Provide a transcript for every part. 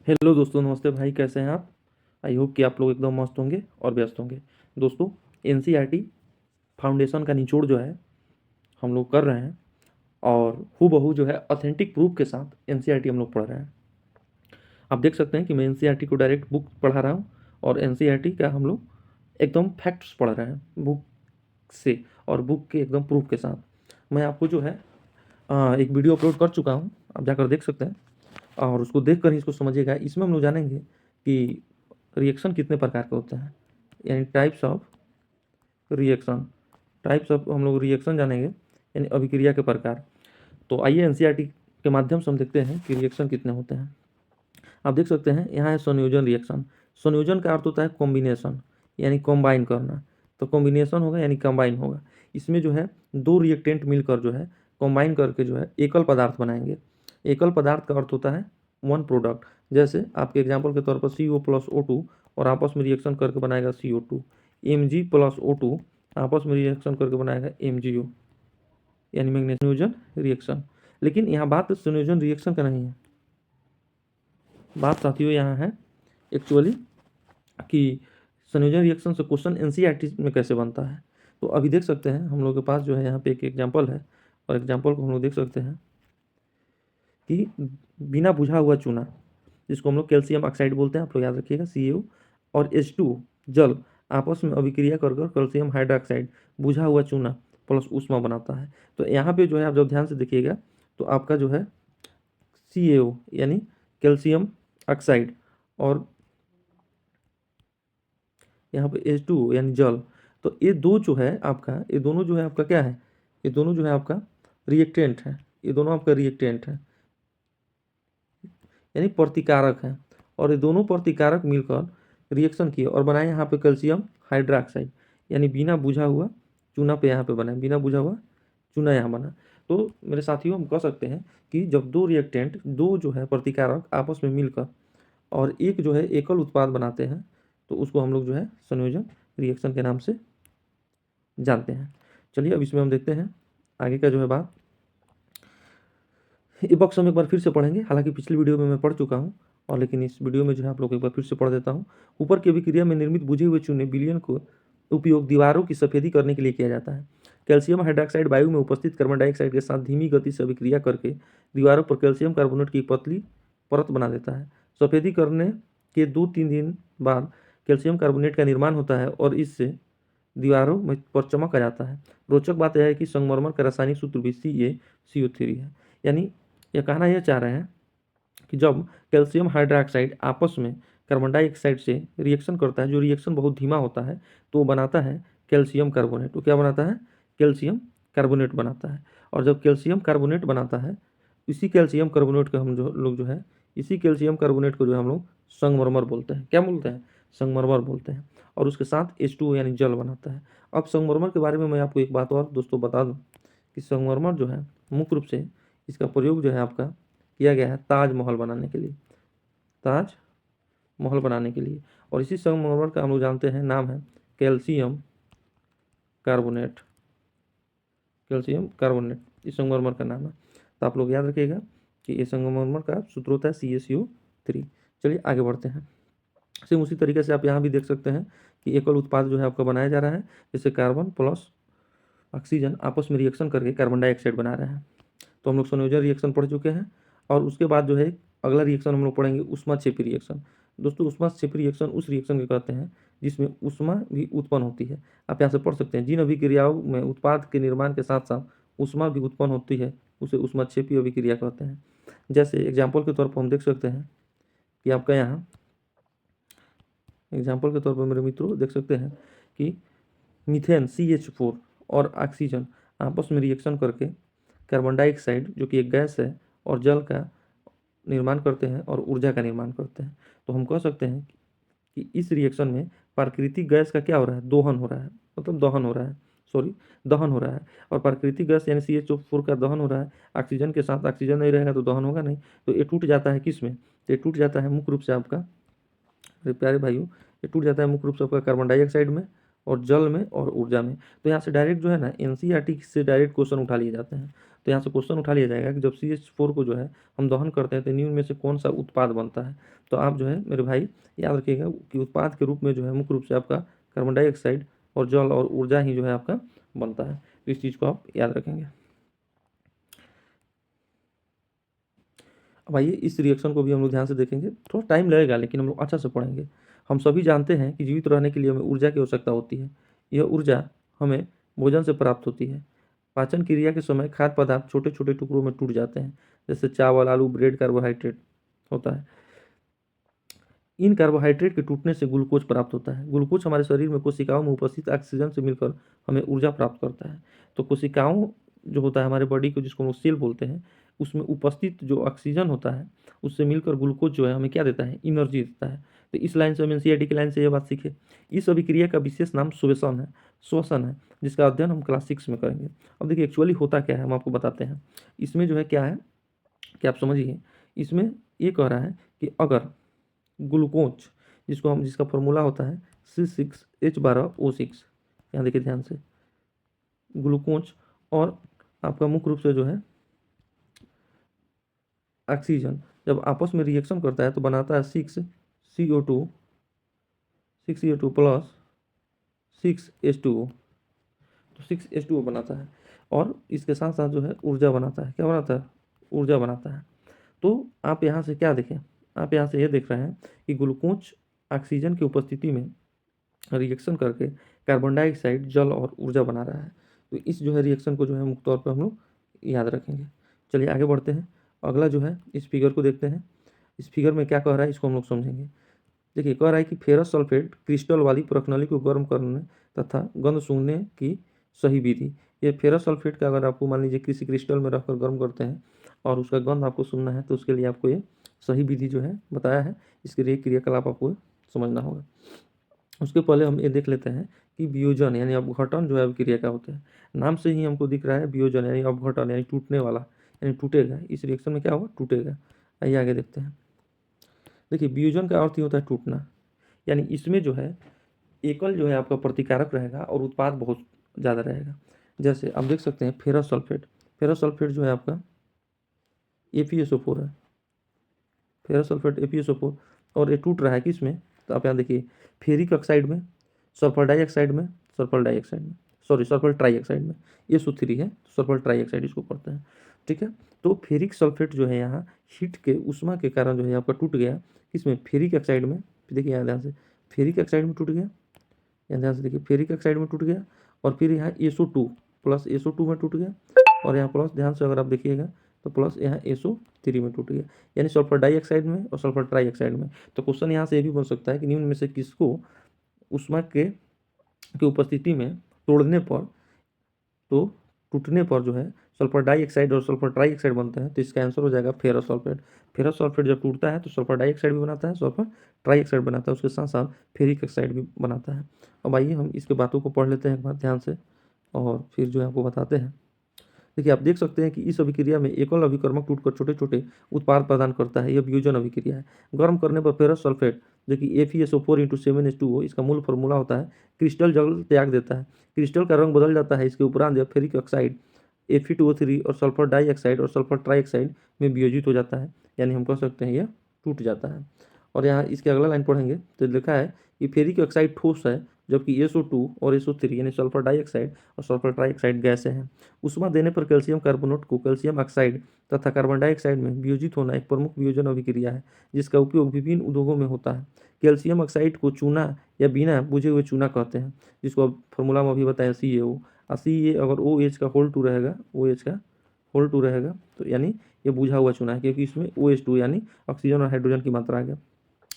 Hello दोस्तों, नमस्ते भाई, कैसे हैं आप। आई होप कि आप लोग एकदम मस्त होंगे और व्यस्त होंगे। दोस्तों, एनसीईआरटी फाउंडेशन का निचोड़ जो है हम लोग कर रहे हैं और हूबहू जो है ऑथेंटिक प्रूफ के साथ एनसीईआरटी हम लोग पढ़ रहे हैं। आप देख सकते हैं कि मैं एनसीईआरटी को डायरेक्ट बुक पढ़ा रहा हूँ और एनसीईआरटी का हम लोग एकदम फैक्ट्स पढ़ रहे हैं बुक से और बुक के एकदम प्रूफ के साथ। मैं आपको जो है एक वीडियो अपलोड कर चुका हूँ, आप जाकर देख सकते हैं और उसको देख कर ही इसको समझिएगा। इसमें हम लोग जानेंगे कि रिएक्शन कितने प्रकार के होते हैं, यानी types of reaction. Types of हम लोग रिएक्शन जानेंगे, यानी अभिक्रिया के प्रकार। तो आइए एनसीईआरटी के माध्यम से हम देखते हैं कि रिएक्शन कितने होते हैं। आप देख सकते हैं यहाँ है संयोजन रिएक्शन। संयोजन का अर्थ होता है कॉम्बिनेशन, यानी कॉम्बाइन करना। तो कॉम्बिनेशन होगा यानी कंबाइन होगा। इसमें जो है दो रिएक्टेंट मिलकर जो है कॉम्बाइन करके जो है एकल पदार्थ बनाएंगे। एकल पदार्थ का अर्थ होता है वन प्रोडक्ट। जैसे आपके एग्जाम्पल के तौर पर CO प्लस O2 और आपस में रिएक्शन करके बनाएगा CO2। Mg प्लस O2 आपस में रिएक्शन करके बनाएगा MgO, यानी मैग्नीशियम संयोजन रिएक्शन। लेकिन यहाँ बात संयोजन रिएक्शन का नहीं है, बात साथियों यहाँ है एक्चुअली कि संयोजन रिएक्शन से क्वेश्चन एनसीईआरटी में कैसे बनता है। तो अभी देख सकते हैं हम लोग के पास जो है यहाँ पे एक एग्जाम्पल है और एग्जाम्पल को हम लोग देख सकते हैं कि बिना बुझा हुआ चूना, जिसको हम लोग कैल्शियम ऑक्साइड बोलते हैं, आप लोग याद रखिएगा CaO, और H2 जल आपस में अभिक्रिया कर कर कैल्शियम हाइड्रोक्साइड बुझा हुआ चूना प्लस ऊष्मा बनाता है। तो यहाँ पे जो है आप जब ध्यान से देखिएगा तो आपका जो है CaO यानी कैल्शियम ऑक्साइड और यहाँ पे H2 यानी जल। तो ये दो जो है आपका, ये दोनों जो है आपका क्या है, ये दोनों जो है आपका रिएक्टेंट है। ये दोनों आपका रिएक्टेंट है यानी प्रतिकारक है। और ये दोनों प्रतिकारक मिलकर रिएक्शन किए और बनाए यहाँ पे कैल्शियम हाइड्रोक्साइड, यानी बिना बुझा हुआ चूना पे यहाँ पे बना, बिना बुझा हुआ चूना यहाँ बना। तो मेरे साथियों हम कह सकते हैं कि जब दो रिएक्टेंट, दो जो है प्रतिकारक आपस में मिलकर और एक जो है एकल उत्पाद बनाते हैं तो उसको हम लोग जो है संयोजन रिएक्शन के नाम से जानते हैं। चलिए अब इसमें हम देखते हैं आगे का जो है बात। ये बॉक्स हम एक बार फिर से पढ़ेंगे, हालांकि पिछली वीडियो में मैं पढ़ चुका हूँ और लेकिन इस वीडियो में जो है आप लोग एक बार फिर से पढ़ देता हूँ। ऊपर की अभिक्रिया में निर्मित बुझे हुए चूने विलयन को उपयोग दीवारों की सफेदी करने के लिए किया जाता है। कैल्शियम हाइड्रोक्साइड वायु में उपस्थित कार्बन डाइऑक्साइड के साथ धीमी गति से अभिक्रिया करके दीवारों पर कैल्शियम कार्बोनेट की एक पतली परत बना देता है। सफेदी करने के 2-3 दिन बाद कैल्शियम कार्बोनेट का निर्माण होता है और इससे दीवारों में पर चमक आ जाता है। रोचक बात यह है कि संगमरमर का रासायनिक सूत्र भी CaCO3 है। यानी यह कहना यह चाह रहे हैं कि जब कैल्शियम हाइड्रोक्साइड आपस में कार्बन डाइऑक्साइड से रिएक्शन करता है, जो रिएक्शन बहुत धीमा होता है, तो वो बनाता है कैल्शियम कार्बोनेट। तो क्या बनाता है, कैल्शियम कार्बोनेट बनाता है। और जब कैल्शियम कार्बोनेट बनाता है, इसी कैल्शियम कार्बोनेट को हम जो लोग जो है, इसी कैल्शियम कार्बोनेट को जो हम लोग संगमरमर बोलते हैं। क्या बोलते हैं, संगमरमर बोलते हैं। और उसके साथ H2 यानी जल बनाता है। अब संगमरमर के बारे में मैं आपको एक बात और दोस्तों बता दूं कि संगमरमर जो है मुख्य रूप से इसका प्रयोग जो है आपका किया गया है ताजमहल बनाने के लिए, ताजमहल बनाने के लिए। और इसी संगमरमर का हम लोग जानते हैं नाम है कैल्शियम कार्बोनेट। कैल्शियम कार्बोनेट इस संगमरमर का नाम है। तो आप लोग याद रखिएगा कि ये संगमरमर का सूत्र होता है CaCO3। चलिए आगे बढ़ते हैं। सेम उसी तरीके से आप यहाँ भी देख सकते हैं कि एकल उत्पाद जो है आपका बनाया जा रहा है, जैसे कार्बन प्लस ऑक्सीजन आपस में रिएक्शन करके कार्बन डाइऑक्साइड बना रहे हैं। तो हम लोग संयोजन रिएक्शन पढ़ चुके हैं और उसके बाद जो है अगला रिएक्शन हम लोग पढ़ेंगे ऊष्माक्षेपी रिएक्शन। दोस्तों, ऊष्माक्षेपी रिएक्शन उस रिएक्शन को कहते हैं जिसमें ऊष्मा भी उत्पन्न होती है। आप यहाँ से पढ़ सकते हैं, जिन अभिक्रियाओं में उत्पाद के निर्माण के साथ साथ ऊष्मा भी उत्पन्न होती है उसे ऊष्माक्षेपी अभिक्रिया कहते हैं। जैसे एग्जाम्पल के तौर पर हम देख सकते हैं कि आपका यहाँ एग्जाम्पल के तौर पर मेरे मित्रों देख सकते हैं कि मीथेन CH4 और ऑक्सीजन आपस में रिएक्शन करके कार्बन डाइऑक्साइड जो कि एक गैस है और जल का निर्माण करते हैं और ऊर्जा का निर्माण करते हैं। तो हम कह सकते हैं कि इस रिएक्शन में प्राकृतिक गैस का क्या हो रहा है, दोहन हो रहा है, मतलब दहन हो रहा है, सॉरी दहन हो रहा है। और प्राकृतिक गैस यानी CH4 का दहन हो रहा है। ऑक्सीजन के साथ ऑक्सीजन नहीं रहेगा तो दहन होगा नहीं। तो ये टूट जाता है किस में, तो ये टूट जाता है मुख्य रूप से आपका, मेरे प्यारे भाइयों, ये टूट जाता है मुख्य रूप से आपका कार्बन डाइऑक्साइड में और जल में और ऊर्जा में। तो यहाँ से डायरेक्ट जो है ना एनसीईआरटी से डायरेक्ट क्वेश्चन उठा लिए जाते हैं। तो यहाँ से क्वेश्चन उठा लिया जाएगा कि जब CH4 को जो है हम दहन करते हैं तो निम्न में से कौन सा उत्पाद बनता है। तो आप जो है मेरे भाई याद रखिएगा कि उत्पाद के रूप में जो है मुख्य रूप से आपका कार्बन डाइऑक्साइड और जल और ऊर्जा ही जो है आपका बनता है। तो इस चीज़ को आप याद रखेंगे। अब आइए इस रिएक्शन को भी हम लोग ध्यान से देखेंगे, थोड़ा टाइम लगेगा लेकिन हम लोग अच्छा से पढ़ेंगे। हम सभी जानते हैं कि जीवित रहने के लिए हमें ऊर्जा की आवश्यकता होती है। यह ऊर्जा हमें भोजन से प्राप्त होती है। पाचन क्रिया के समय खाद्य पदार्थ छोटे छोटे टुकड़ों में टूट जाते हैं, जैसे चावल, आलू, ब्रेड, कार्बोहाइड्रेट होता है। इन कार्बोहाइड्रेट के टूटने से ग्लूकोज प्राप्त होता है। ग्लूकोज हमारे शरीर में कोशिकाओं में उपस्थित ऑक्सीजन से मिलकर हमें ऊर्जा प्राप्त करता है। तो कोशिकाओं जो होता है हमारे बॉडी को, जिसको हम सेल बोलते हैं, उसमें उपस्थित जो ऑक्सीजन होता है उससे मिलकर ग्लूकोज जो है हमें क्या देता है, एनर्जी देता है। तो इस लाइन से हम एनसीईआरटी की लाइन से ये बात सीखे। इस अभिक्रिया का विशेष नाम श्वसन है, जिसका अध्ययन हम क्लास 6 में करेंगे। अब देखिए एक्चुअली होता क्या है हम आपको बताते हैं। इसमें जो है क्या है कि आप समझिए, इसमें ये कह रहा है कि अगर ग्लूकोज जिसका फॉर्मूला होता है C6H12O6, यहाँ देखिए ध्यान से, ग्लूकोज और आपका मुख्य रूप से जो है ऑक्सीजन जब आपस में रिएक्शन करता है तो बनाता है 6CO2 प्लस 6H2O। तो 6H2O बनाता है और इसके साथ साथ जो है ऊर्जा बनाता है। क्या बनाता है? ऊर्जा बनाता है। तो आप यहाँ से क्या देखें, आप यहाँ से ये देख रहे हैं कि ग्लूकोज ऑक्सीजन की उपस्थिति में रिएक्शन करके कार्बन डाइऑक्साइड, जल और ऊर्जा बना रहा है। तो इस जो है रिएक्शन को जो है मुख्य तौर पर हम लोग याद रखेंगे। चलिए आगे बढ़ते हैं। अगला जो है इस फिगर को देखते हैं। इस फिगर में क्या कह रहा है इसको हम लोग समझेंगे। देखिए कह रहा है कि फेरस सल्फेट क्रिस्टल वाली प्रखनली को गर्म करने तथा गंध सूंघने की सही विधि। ये फेरस सल्फेट का अगर आपको मान लीजिए किसी क्रिस्टल में रखकर गर्म करते हैं और उसका गंध आपको सुनना है तो उसके लिए आपको ये सही विधि जो है बताया है। इसके लिए क्रियाकलाप आपको समझना होगा। उसके पहले हम ये देख लेते हैं कि वियोजन यानी अपघटन जो है अभिक्रिया का होता है। नाम से ही हमको दिख रहा है वियोजन यानी अपघटन यानी टूटने वाला, यानी टूटेगा। इस रिएक्शन में क्या होगा? टूटेगा। आइए आगे देखते हैं। देखिए वियोजन का अर्थ ही होता है टूटना, यानी इसमें जो है एकल जो है आपका प्रतिकारक रहेगा और उत्पाद बहुत ज़्यादा रहेगा। जैसे आप देख सकते हैं फेरस सल्फेट जो है आपका ApSO4 है, फेरस सल्फेट ApSO4, और ये टूट रहा है किसमें? तो आप यहाँ देखिए फेरिक ऑक्साइड में, सल्फर ट्राइऑक्साइड में, SO3 है, सल्फर ट्राइऑक्साइड इसको पढ़ते हैं। ठीक है, तो फेरिक सल्फेट जो है यहाँ हीट के उष्मा के कारण जो है आपका टूट गया किसमें? फेरिक ऑक्साइड में। देखिए यहाँ ध्यान से फेरिक ऑक्साइड में टूट गया, यहाँ ध्यान से देखिए फेरिक ऑक्साइड में टूट गया, और फिर यहाँ SO2 प्लस SO2 में टूट गया, और यहाँ प्लस ध्यान से अगर आप देखिएगा तो प्लस यहाँ SO3 में टूट गया, यानी सल्फर डाइऑक्साइड में और सल्फर ट्राइऑक्साइड में। तो क्वेश्चन यहाँ से ये भी बन सकता है कि निम्न में से किसको उष्मा की उपस्थिति में तोड़ने पर, तो टूटने पर जो है सल्फर डाइऑक्साइड और सल्फर ट्राइऑक्साइड बनते हैं। तो इसका आंसर हो जाएगा फेरस सल्फेट। फेरस सल्फेट जब टूटता है तो सल्फर डाइऑक्साइड भी बनाता है, सल्फर ट्राइऑक्साइड बनाता है, उसके साथ साथ फेरिक ऑक्साइड भी बनाता है। अब आइए हम इसके बातों को पढ़ लेते हैं एक बार ध्यान से और फिर जो है आपको बताते हैं। देखिए आप देख सकते हैं कि इस अभिक्रिया में एकल अभिकर्मक टूटकर छोटे छोटे उत्पाद प्रदान करता है। यह वियोजन अभिक्रिया है। गर्म करने पर फेरस सल्फेट जो कि FeSO4 × 7H2O, इसका मूल फॉर्मूला होता है, क्रिस्टल जल त्याग देता है, क्रिस्टल का रंग बदल जाता है। इसके उपरांत यह फेरिक ऑक्साइड Fe2O3 और सल्फर डाइऑक्साइड और सल्फर ट्राइऑक्साइड में वियोजित हो जाता है, यानी हम कह सकते हैं यह टूट जाता है। और यहाँ इसके अगला लाइन पढ़ेंगे तो लिखा है कि फेरिक ऑक्साइड ठोस है, जबकि SO2 और SO3 यानी सल्फर डाइऑक्साइड और सल्फर ट्राइऑक्साइड गैसें हैं। उष्मा देने पर कैल्शियम कार्बोनेट को कैल्शियम ऑक्साइड तथा कार्बन डाइऑक्साइड में वियोजित होना एक प्रमुख वियोजन अभिक्रिया है, जिसका उपयोग विभिन्न उद्योगों में होता है। कैल्शियम ऑक्साइड को चूना या बिना बुझे हुए चूना कहते हैं, जिसको अब फॉर्मूला में अभी बताया CaO। Ca अगर OH का होल टू रहेगा, OH का होल टू रहेगा तो यानी ये बुझा हुआ चूना है, क्योंकि इसमें OH2 यानी ऑक्सीजन और हाइड्रोजन की मात्रा आ गया।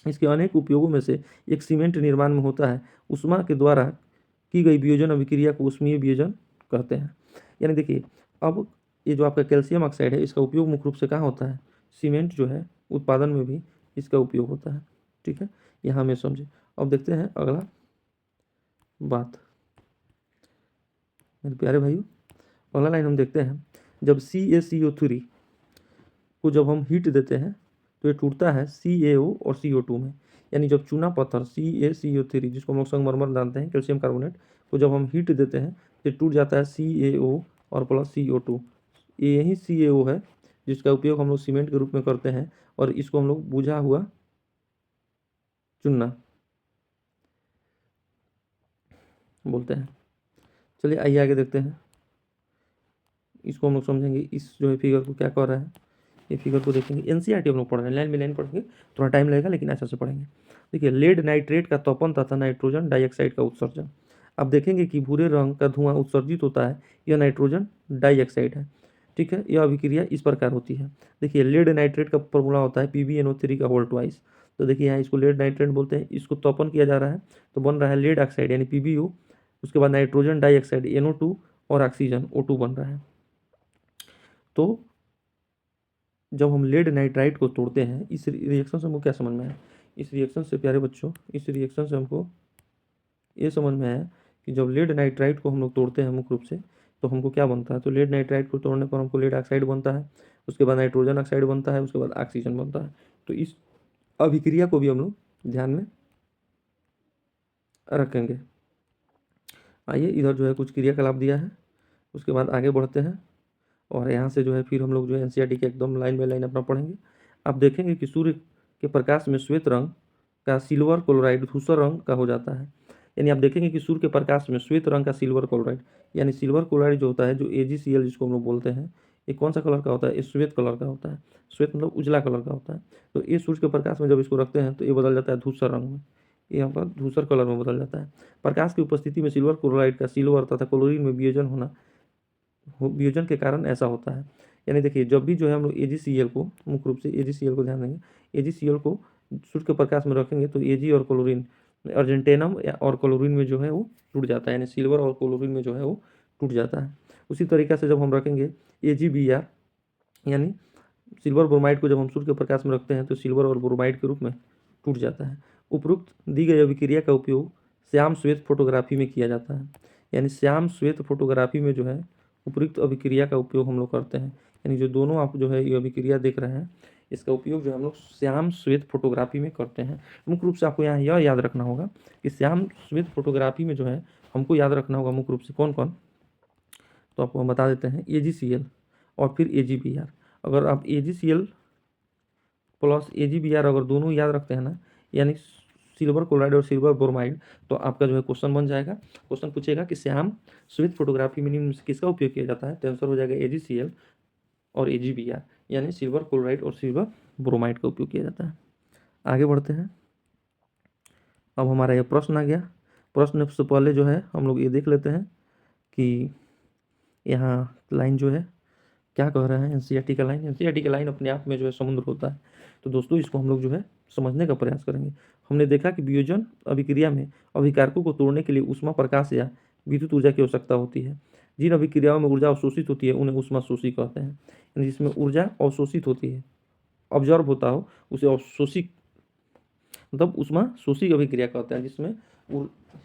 इसके अनेक उपयोगों में से एक सीमेंट निर्माण में होता है। उष्मा के द्वारा की गई वियोजन अभिक्रिया को उष्मीय वियोजन कहते हैं। यानी देखिए अब ये जो आपका कैल्शियम ऑक्साइड है इसका उपयोग मुख्य रूप से कहाँ होता है? सीमेंट जो है उत्पादन में भी इसका उपयोग होता है। ठीक है, यहाँ में समझे। अब देखते हैं अगला बात मेरे प्यारे भाइयों। अगला लाइन हम देखते हैं, जब CaCO3 को जब हम हीट देते हैं तो ये टूटता है CaO और CO2 में। यानी जब चूना पत्थर CaCO3 जिसको हम लोग संगमरमर जानते हैं, कैल्शियम कार्बोनेट को जब हम हीट देते हैं तो टूट जाता है CaO और प्लस CO2। यही CaO है जिसका उपयोग हम लोग सीमेंट के रूप में करते हैं और इसको हम लोग बुझा हुआ चूना बोलते हैं। चलिए आइए आगे देखते हैं, इसको हम लोग समझेंगे। इस जो है फिगर को क्या कह रहा है, ये फिगर को देखेंगे। एनसीईआरटी हम लोग पढ़ रहे हैं, लाइन बाई लाइन पढ़ेंगे, थोड़ा टाइम लगेगा लेकिन अच्छा से पढ़ेंगे। देखिए, लेड नाइट्रेट का तपन तथा नाइट्रोजन डाइऑक्साइड का उत्सर्जन। अब देखेंगे कि भूरे रंग का धुआं उत्सर्जित होता है, यह नाइट्रोजन डाइऑक्साइड है। ठीक है, यह अभिक्रिया इस प्रकार होती है। देखिए, लेड नाइट्रेट का फॉर्मूला होता है PbNO3 का होल ट्वाइस। तो देखिए यहाँ इसको लेड नाइट्रेट बोलते हैं, इसको तपन किया जा रहा है तो बन रहा है लेड ऑक्साइड यानी PbO, उसके बाद नाइट्रोजन डाइऑक्साइड NO2 और ऑक्सीजन O2 बन रहा है। तो जब हम लेड नाइट्राइट को तोड़ते हैं, इस रिएक्शन से हमको क्या समझ में है, इस रिएक्शन से प्यारे बच्चों, इस रिएक्शन से हमको ये समझ में है कि जब लेड नाइट्राइट को हम लोग तोड़ते हैं मुख्य रूप से, तो हमको क्या बनता है, तो लेड नाइट्राइट को तोड़ने पर हमको लेड ऑक्साइड बनता है, उसके बाद नाइट्रोजन ऑक्साइड बनता है, उसके बाद ऑक्सीजन बनता है। तो इस अभिक्रिया को भी हम लोग ध्यान में रखेंगे। आइए, इधर जो है कुछ क्रियाकलाप दिया है, उसके बाद आगे बढ़ते हैं और यहाँ से जो है फिर हम लोग जो है एनसीईआरटी के एकदम लाइन बाई लाइन अपना पढ़ेंगे। आप देखेंगे कि सूर्य के प्रकाश में श्वेत रंग का सिल्वर क्लोराइड धूसर रंग का हो जाता है। यानी आप देखेंगे कि सूर्य के प्रकाश में श्वेत रंग का सिल्वर क्लोराइड, यानी सिल्वर क्लोराइड जो होता है, जो AgCl जिसको हम लोग बोलते हैं, ये कौन सा कलर का होता है, ये श्वेत कलर का होता है। श्वेत मतलब उजला कलर का होता है। तो ये सूर्य के प्रकाश में जब इसको रखते हैं तो ये बदल जाता है धूसर रंग में, ये यहाँ पर धूसर कलर में बदल जाता है। प्रकाश की उपस्थिति में सिल्वर क्लोराइड का सिल्वर तथा क्लोरीन में वियोजन होना, वियोजन के कारण ऐसा होता है। यानी देखिए, जब भी जो है हम लोग AgCl को, मुख्य रूप से AgCl को ध्यान देंगे, AgCl को सूर्य के प्रकाश में रखेंगे तो Ag और क्लोरीन, अर्जेंटेनम और क्लोरीन में जो है वो टूट जाता है, यानी सिल्वर और क्लोरीन में जो है वो टूट जाता है। उसी तरीक़े से जब हम रखेंगे AgBr, यानी सिल्वर ब्रोमाइड को जब हम सूर्य के प्रकाश में रखते हैं तो सिल्वर और ब्रोमाइड के रूप में टूट जाता है। उपरोक्त दी गई अभिक्रिया का उपयोग श्याम श्वेत फोटोग्राफी में किया जाता है। यानी श्याम श्वेत फोटोग्राफी में जो है उपयुक्त अभिक्रिया का उपयोग हम लोग करते हैं। यानी जो दोनों आप जो है ये अभिक्रिया देख रहे हैं, इसका उपयोग जो है हम लोग श्याम श्वेत फोटोग्राफी में करते हैं। मुख्य रूप से आपको यहाँ यह याद रखना होगा कि श्याम श्वेत फोटोग्राफी में जो है हमको याद रखना होगा मुख्य रूप से कौन कौन, तो आपको हम बता देते हैं। AgCl और फिर AgBr। अगर आप AgCl प्लस AgBr अगर दोनों याद रखते हैं ना, यानी सिल्वर क्लोराइड और सिल्वर ब्रोमाइड, तो आपका जो है क्वेश्चन बन जाएगा। क्वेश्चन पूछेगा कि श्याम श्वेत फोटोग्राफी में निम्न से किसका उपयोग किया जाता है, तो आंसर हो जाएगा AgCl और AgBr, यानी सिल्वर क्लोराइड और सिल्वर ब्रोमाइड का उपयोग किया जाता है। आगे बढ़ते हैं। अब हमारा यह प्रश्न आ गया। प्रश्न से पहले जो है हम लोग ये देख लेते हैं कि यहाँ लाइन जो है क्या कह रहा है, एनसीईआरटी का लाइन। एनसीईआरटी का लाइन अपने आप में जो है समुद्र होता है। तो दोस्तों, इसको हम लोग जो है समझने का प्रयास करेंगे। हमने देखा कि वियोजन अभिक्रिया में अभिकारकों को तोड़ने के लिए ऊष्मा, प्रकाश या विद्युत ऊर्जा की आवश्यकता होती है। जिन अभिक्रियाओं में ऊर्जा अवशोषित होती है उन्हें ऊष्मा शोषी कहते हैं। यानी जिसमें ऊर्जा अवशोषित होती है, ऑब्जर्व होता हो, उसे अवशोषित मतलब ऊष्मा शोषी अभिक्रिया कहते हैं, जिसमें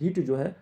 हीट जो है